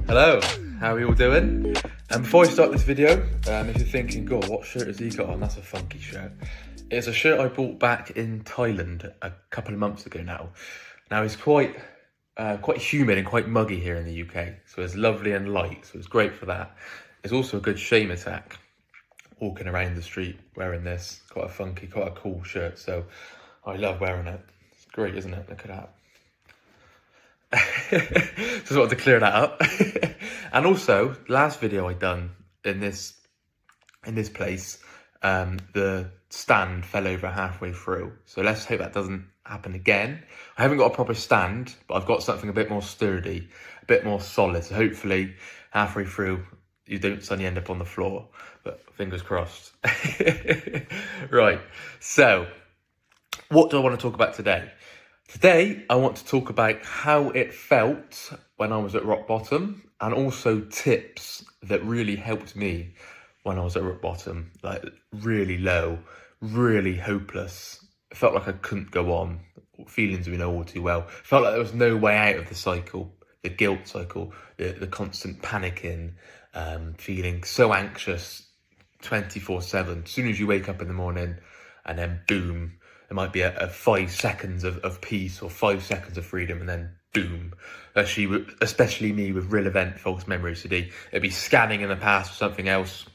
Hello, how are you all doing? And before I start this video, if you're thinking, God, what shirt has he got on? That's a funky shirt. It's a shirt I bought back in Thailand a couple of months ago now. Now it's quite humid and quite muggy here in the UK, so it's lovely and light, so it's great for that. It's also a good shame attack, walking around the street wearing this. Quite a funky, quite a cool shirt, so I love wearing it. It's great, isn't it? Look at that. Just wanted to clear that up. And also, last video I done in this place, the stand fell over halfway through. So let's hope that doesn't happen again. I haven't got a proper stand, but I've got something a bit more sturdy, a bit more solid. So hopefully halfway through you don't suddenly end up on the floor, but fingers crossed. Right, so what do I want to talk about today? Today, I want to talk about how it felt when I was at rock bottom, and also tips that really helped me when I was at rock bottom, like really low, really hopeless. It felt like I couldn't go on. Feelings we know all too well. Felt like there was no way out of the cycle, the guilt cycle, the constant panicking, feeling so anxious 24/7. As soon as you wake up in the morning, and then boom, there might be a 5 seconds of peace or 5 seconds of freedom, and then boom. Especially me with real event false memory OCD, it'd be scanning in the past or something else.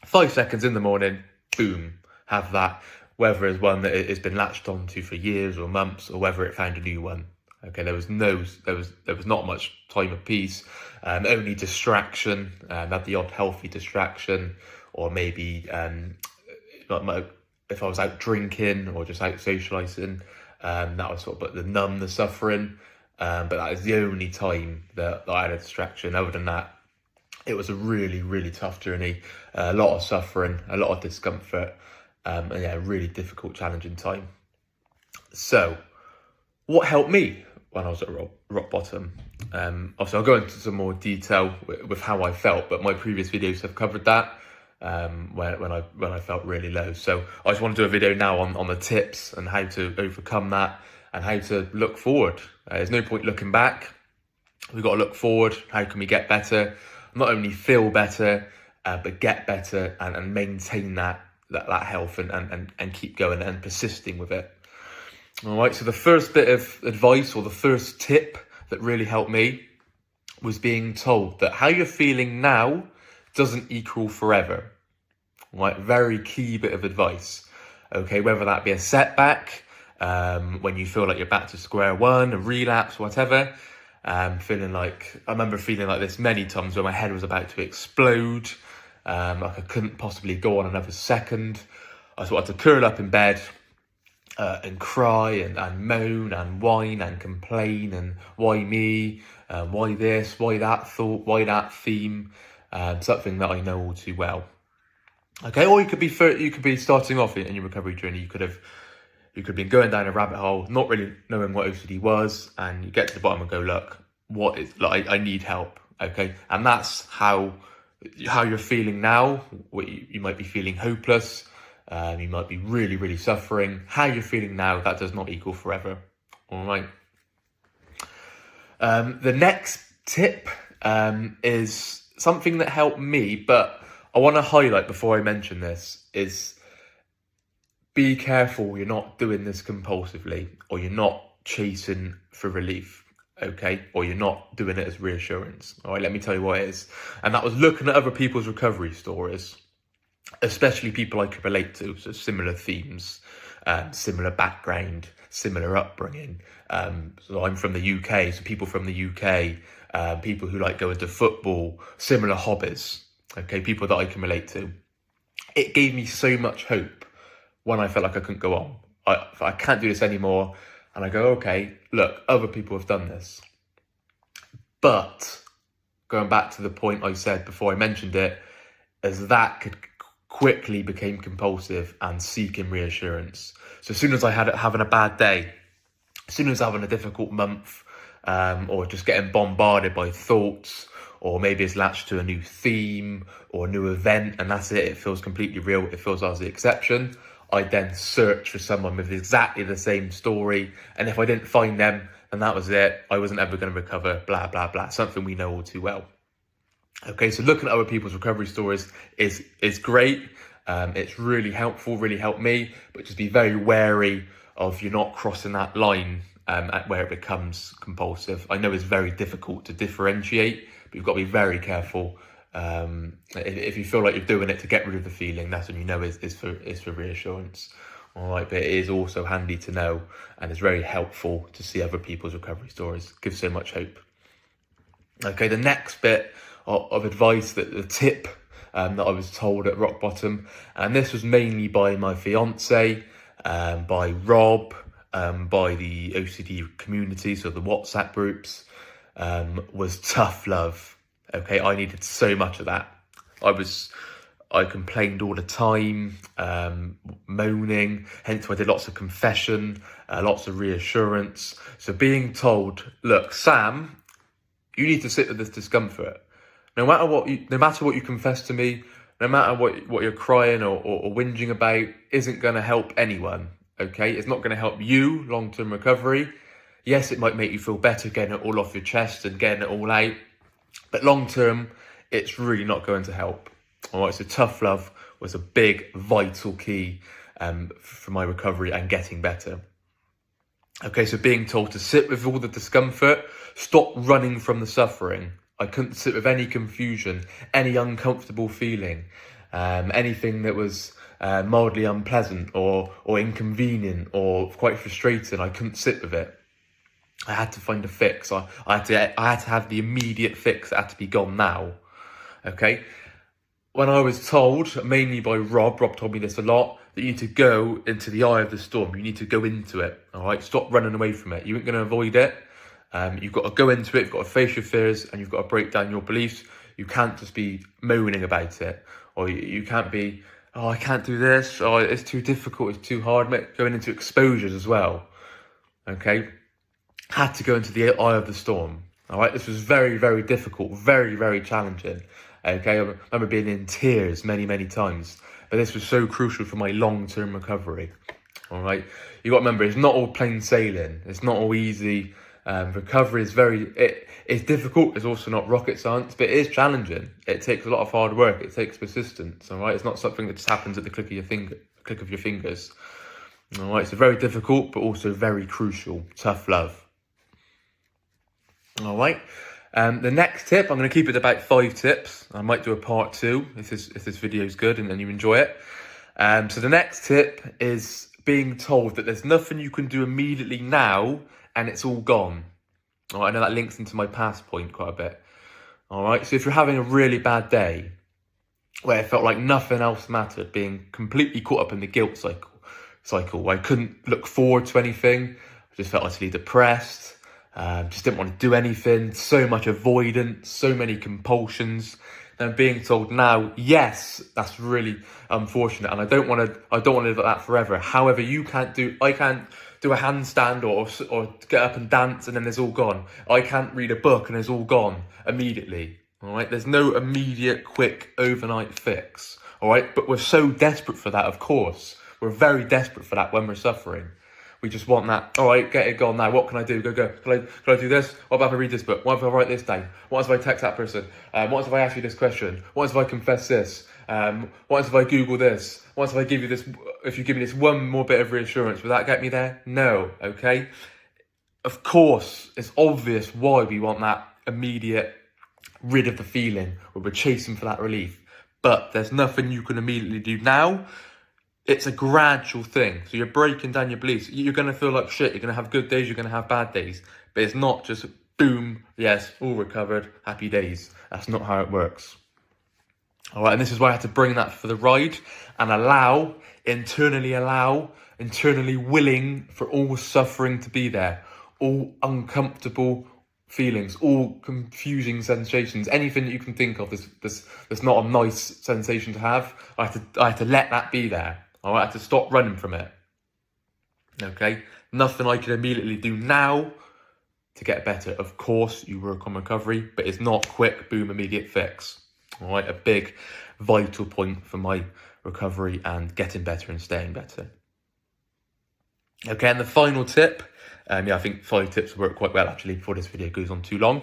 5 seconds in the morning, boom, have that. Whether it's one that it's been latched onto for years or months, or whether it found a new one. Okay, there was not much time of peace. Only distraction. Had the odd healthy distraction, or maybe if I was out drinking or just out socialising, that was sort of the suffering. But that is the only time that I had a distraction. Other than that, it was a really, really tough journey. A lot of suffering, a lot of discomfort, and yeah, a really difficult, challenging time. So, what helped me when I was at rock bottom? Obviously, I'll go into some more detail with how I felt, but my previous videos have covered that. When I felt really low. So I just want to do a video now on the tips and how to overcome that and how to look forward. There's no point looking back. We've got to look forward. How can we get better? Not only feel better, but get better and maintain that health and keep going and persisting with it. All right, so the first bit of advice, or the first tip that really helped me, was being told that how you're feeling now doesn't equal forever. Right, very key bit of advice. Okay, whether that be a setback, when you feel like you're back to square one, a relapse, whatever. I remember feeling like this many times where my head was about to explode, like I couldn't possibly go on another second. I sort of had to curl up in bed and cry and moan and whine and complain and why me, why this, why that thought, why that theme. Something that I know all too well. Okay, or you could be starting off in your recovery journey. You could have been going down a rabbit hole, not really knowing what OCD was, and you get to the bottom and go, look, I need help. Okay, and that's how you're feeling now. You might be feeling hopeless. You might be really, really suffering. How you're feeling now, that does not equal forever. All right. The next tip is something that helped me, but I want to highlight before I mention this, is be careful you're not doing this compulsively, or you're not chasing for relief, okay? Or you're not doing it as reassurance. All right, let me tell you what it is. And that was looking at other people's recovery stories, especially people I could relate to, so similar themes, similar background, similar upbringing. So I'm from the UK, so people from the UK, people who like going to football, similar hobbies, okay, people that I can relate to. It gave me so much hope when I felt like I couldn't go on. I can't do this anymore. And I go, okay, look, other people have done this. But going back to the point I said before I mentioned it, as that could quickly became compulsive and seeking reassurance. So as soon as I had having a bad day, as soon as having a difficult month, or just getting bombarded by thoughts, or maybe it's latched to a new theme or a new event, and that's it feels completely real, it feels as the exception, I then search for someone with exactly the same story, and if I didn't find them, then that was it, I wasn't ever going to recover, blah, blah, blah, something we know all too well. Okay, so looking at other people's recovery stories is great. It's really helpful, really helped me, but just be very wary of you not crossing that line at where it becomes compulsive. I know it's very difficult to differentiate, but you've got to be very careful. If you feel like you're doing it to get rid of the feeling, that's when you know is for reassurance. All right, but it is also handy to know, and it's very helpful to see other people's recovery stories. Gives so much hope. Okay, the next bit of advice, that the tip that I was told at rock bottom, and this was mainly by my fiance, by Rob, by the OCD community, so the WhatsApp groups, was tough love. Okay, I needed so much of that. I complained all the time, moaning, hence I did lots of confession, lots of reassurance. So being told, look, Sam, you need to sit with this discomfort. No matter what you confess to me, no matter what you're crying or whinging about, isn't going to help anyone. Okay, it's not going to help you long-term recovery. Yes, it might make you feel better getting it all off your chest and getting it all out, but long-term, it's really not going to help. All right, so tough love was a big, vital key for my recovery and getting better. Okay, so being told to sit with all the discomfort, stop running from the suffering. I couldn't sit with any confusion, any uncomfortable feeling, anything that was mildly unpleasant or inconvenient or quite frustrating. I couldn't sit with it. I had to find a fix. I had to have the immediate fix that had to be gone now. Okay. When I was told, mainly by Rob told me this a lot, that you need to go into the eye of the storm. You need to go into it. All right. Stop running away from it. You ain't going to avoid it. You've got to go into it. You've got to face your fears, and you've got to break down your beliefs. You can't just be moaning about it, or you can't be, oh, I can't do this. Oh, it's too difficult. It's too hard. Going into exposures as well. Okay. Had to go into the eye of the storm. All right. This was very, very difficult. Very, very challenging. Okay, I remember being in tears many, many times, but this was so crucial for my long-term recovery. All right, you got to remember, it's not all plain sailing. It's not all easy. Recovery is it's difficult. It's also not rocket science, but it is challenging. It takes a lot of hard work. It takes persistence. All right, it's not something that just happens at the click of your fingers. All right, so very difficult, but also very crucial. Tough love. All right. The next tip, I'm going to keep it about 5 tips. I might do a part 2 if this video is good and you enjoy it. So the next tip is being told that there's nothing you can do immediately now and it's all gone. All right, I know that links into my past point quite a bit. All right, so if you're having a really bad day where it felt like nothing else mattered, being completely caught up in the guilt cycle where I couldn't look forward to anything, I just felt utterly depressed. Just didn't want to do anything, so much avoidance, so many compulsions. And being told now, yes, that's really unfortunate, and I don't want to live like that forever. However, I can't do a handstand or get up and dance and then it's all gone. I can't read a book and it's all gone immediately. All right, there's no immediate, quick, overnight fix. All right, but we're so desperate for that. Of course, we're very desperate for that when we're suffering. We just want that. All right, get it gone now. What can I do? Go. Can I do this? What about if I read this book? What if I write this down? What if I text that person? What if I ask you this question? What if I confess this? What if I Google this? What if I give you this? If you give me this one more bit of reassurance, will that get me there? No. Okay. Of course, it's obvious why we want that immediate rid of the feeling, where we're chasing for that relief. But there's nothing you can immediately do now. It's a gradual thing. So you're breaking down your beliefs. You're going to feel like shit. You're going to have good days. You're going to have bad days. But it's not just boom, yes, all recovered, happy days. That's not how it works. All right, and this is why I had to bring that for the ride and internally willing for all suffering to be there, all uncomfortable feelings, all confusing sensations, anything that you can think of that's not a nice sensation to have. I had to let that be there. All right, I had to stop running from it. Okay, nothing I can immediately do now to get better. Of course, you work on recovery, but it's not quick, boom, immediate fix. All right, a big, vital point for my recovery and getting better and staying better. Okay, and the final tip, I think 5 tips work quite well actually before this video goes on too long.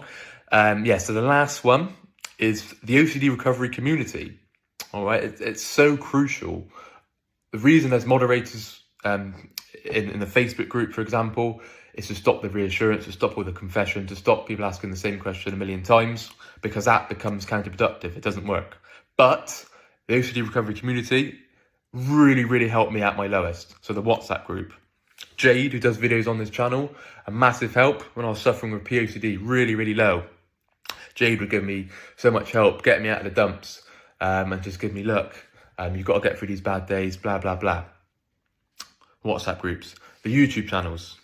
So the last one is the OCD recovery community. All right, it's so crucial. The reason there's moderators in the Facebook group, for example, is to stop the reassurance, to stop all the confession, to stop people asking the same question a million times, because that becomes counterproductive. It doesn't work. But the OCD recovery community really, really helped me at my lowest. So the WhatsApp group. Jade, who does videos on this channel, a massive help when I was suffering with POCD, really, really low. Jade would give me so much help, get me out of the dumps, and just give me, look, you've got to get through these bad days, blah, blah, blah. WhatsApp groups, the YouTube channels,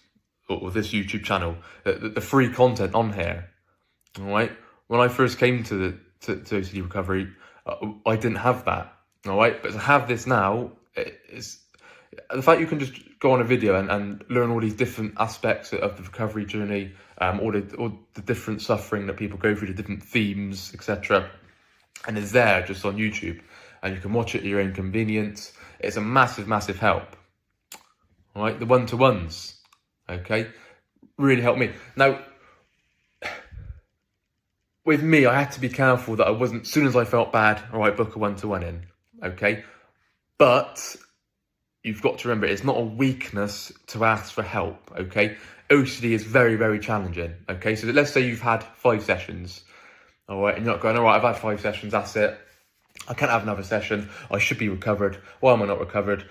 or this YouTube channel, the free content on here, all right? When I first came to OCD recovery, I didn't have that, all right? But to have this now, it's the fact you can just go on a video and learn all these different aspects of the recovery journey, all the different suffering that people go through, the different themes, etc. And it's there just on YouTube, and you can watch it at your own convenience. It's a massive, massive help. All right, the one-to-ones, okay, really helped me. Now, with me, I had to be careful that I wasn't, as soon as I felt bad, all right, book a one-to-one in, okay? But you've got to remember, it's not a weakness to ask for help, okay? OCD is very, very challenging, okay? So let's say you've had 5 sessions, all right, and you're not going, all right, I've had 5 sessions, that's it. I can't have another session. I should be recovered. Why am I not recovered?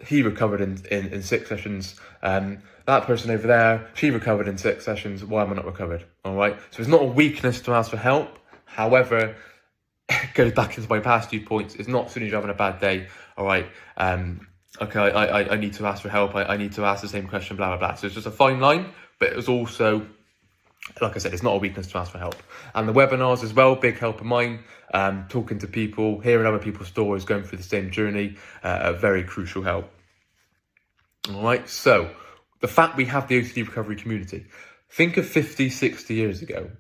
He recovered in 6 sessions. That person over there, she recovered in 6 sessions. Why am I not recovered? All right. So it's not a weakness to ask for help. However, it goes back into my past 2 points. It's not as soon as you're having a bad day. All right. Okay, I need to ask for help. I need to ask the same question, blah, blah, blah. So it's just a fine line, but it was also, like I said, it's not a weakness to ask for help. And the webinars as well, big help of mine. Talking to people, hearing other people's stories, going through the same journey, a very crucial help. All right, so the fact we have the OCD recovery community, think of 50, 60 years ago.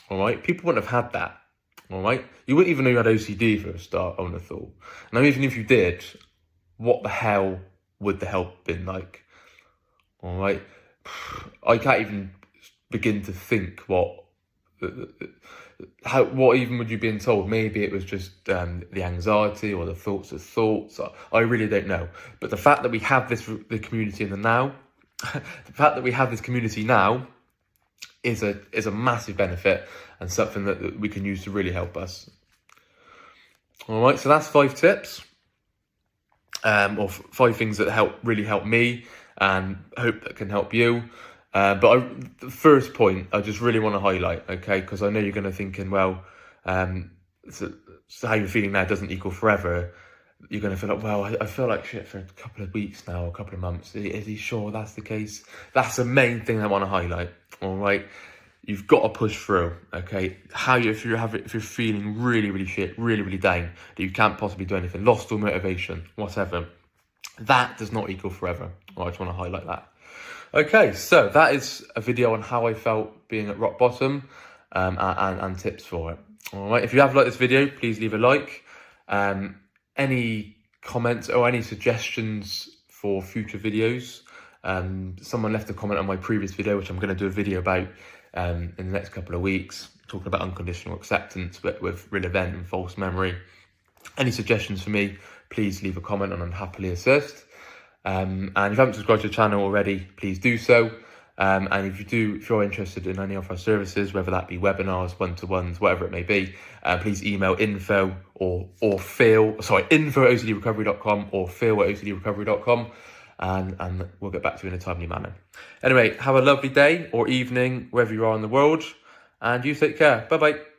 All right, people wouldn't have had that. All right, you wouldn't even know you had OCD for a start, I wouldn't have thought. Now, even if you did, what the hell would the help have been like? All right, I can't even begin to think what even would you be told? Maybe it was just the anxiety or the thoughts of thoughts. I really don't know. But the fact that we have the community in the now, the fact that we have this community now is a massive benefit and something that we can use to really help us. All right, so that's 5 tips, or 5 things that really help me, and hope that can help you. But the first point I just really want to highlight, okay, because I know you're going to thinking, well, so how you're feeling now doesn't equal forever. You're going to feel like, well, I feel like shit for a couple of weeks now, a couple of months. Is he sure that's the case? That's the main thing I want to highlight. All right, you've got to push through, okay. If you're feeling really, really shit, really, really down, that you can't possibly do anything, lost all motivation, whatever, that does not equal forever. I just want to highlight that. Okay, so that is a video on how I felt being at rock bottom, and tips for it. All right, if you have liked this video, please leave a like. Any comments or any suggestions for future videos? Someone left a comment on my previous video, which I'm going to do a video about in the next couple of weeks, talking about unconditional acceptance, but with real event and false memory. Any suggestions for me, please leave a comment and I'll happily assist. And if you haven't subscribed to the channel already, please do so. And if you're interested in any of our services, whether that be webinars, one-to-ones, whatever it may be, please email info at ocdrecovery.com or phil@ocdrecovery.com, and we'll get back to you in a timely manner. Anyway, have a lovely day or evening, wherever you are in the world, and you take care. Bye-bye.